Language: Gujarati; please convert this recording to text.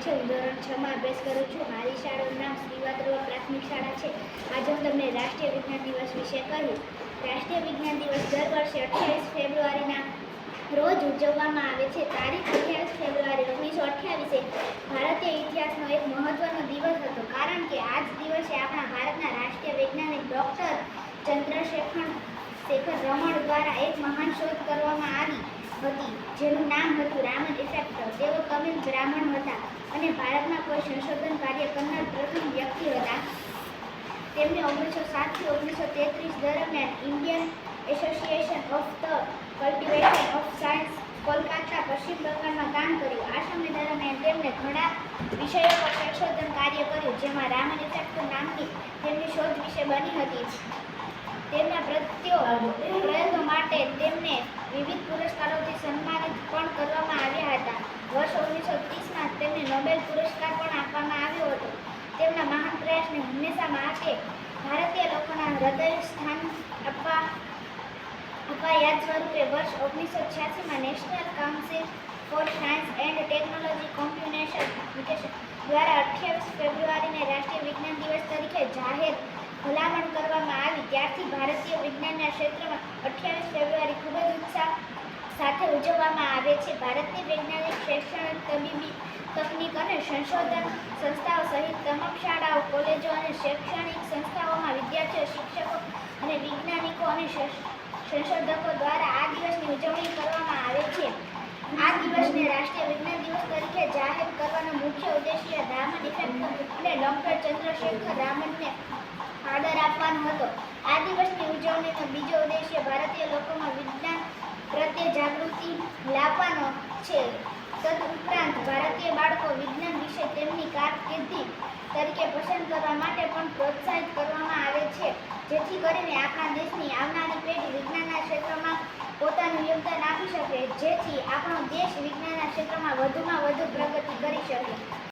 છે. હું ધોરણ 6 માં અભ્યાસ કરું છું. મારી શાળાનું નામ શ્રી વાદળવા પ્રાથમિક શાળા છે. આજે હું તમને રાષ્ટ્રીય વિજ્ઞાન દિવસ વિશે કહીશ. રાષ્ટ્રીય વિજ્ઞાન દિવસ દર વર્ષે 28 ફેબ્રુઆરીના રોજ ઉજવવામાં આવે છે. તારીખ 28 ફેબ્રુઆરી 1928 ભારતીય ઇતિહાસનો એક મહત્વનો દિવસ હતો, કારણ કે આ જ દિવસે આપણા ભારતના રાષ્ટ્રીય વૈજ્ઞાનિક ડૉક્ટર ચંદ્રશેખર રમણ દ્વારા એક મહાન શોધ કરવામાં આવી હતી, જેનું નામ હતું રામન ઇફેક્ટ. તેઓ તમિલ બ્રાહ્મણ હતા અને ભારતમાં કોઈ સંશોધન કાર્ય કરનાર પ્રથમ વ્યક્તિ હતા. તેમણે 1907 થી 1933 દરમિયાન Indian association of the cultivation of science, Kolkata, પશ્ચિમ બંગાળમાં કામ કર્યું. આ સમય દરમિયાન તેમણે ઘણા વિષયો પર સંશોધન કાર્ય કર્યું, જેમાં રામન ઇફેક્ટ નામની તેમની શોધ વિશે બની હતી. તેમના પ્રયોગો માટે તેમને વિવિધ પુરસ્કારોથી સન્માનિત પણ કરવામાં આવ્યા હતા. વર્ષ 1930માં તેમને નોબેલ પુરસ્કાર પણ આપવામાં આવ્યો હતો. તેમના મહાન પ્રયાસને હંમેશા માટે ભારતીય લોકોના હૃદય સ્થાન આપવા યાદ સ્વરૂપે વર્ષ 1986માં National Council for Science and Technology Computation દ્વારા 28 ફેબ્રુઆરીને રાષ્ટ્રીય વિજ્ઞાન દિવસ તરીકે જાહેર ભલામણ કરવામાં આવી. ત્યારથી ભારતીય વિજ્ઞાનના ક્ષેત્રમાં 28 ફેબ્રુઆરી ખૂબ જ ઉત્સાહ સાથે ઉજવવામાં આવે છે. ભારતની વૈજ્ઞાનિક, શૈક્ષણિક, તબીબી, તકનીક અને સંશોધન સંસ્થાઓ સહિત તમામ શાળાઓ, કોલેજો અને શૈક્ષણિક સંસ્થાઓમાં વિદ્યાર્થીઓ, શિક્ષકો અને વૈજ્ઞાનિકો અને સંશોધકો દ્વારા આ દિવસની ઉજવણી કરવામાં આવે છે. આ દિવસને રાષ્ટ્રીય વિજ્ઞાન દિવસ તરીકે જાહેર કરવાનો મુખ્ય ઉદ્દેશ્ય રામન ઇફેક્ટ અને ડૉક્ટર ચંદ્રશેખર રામનને આદર આપવાનો હતો. આ દિવસની ઉજવણીનો બીજો ઉદ્દેશ્ય ભારતીય લોકોમાં વિજ્ઞાન પ્રત્યે જાગૃતિ લાવવાનો છે. તદુપરાંત ભારતીય બાળકો વિજ્ઞાન વિશે તેમની કારકિર્દી તરીકે પસંદ કરવા માટે પણ પ્રોત્સાહિત કરવામાં આવે છે, જેથી કરીને આપણા દેશની આવનારી પેઢી વિજ્ઞાનના ક્ષેત્રમાં પોતાનું યોગદાન આપી શકે, જેથી આપણો દેશ વિજ્ઞાનના ક્ષેત્રમાં વધુમાં વધુ પ્રગતિ કરી શકે.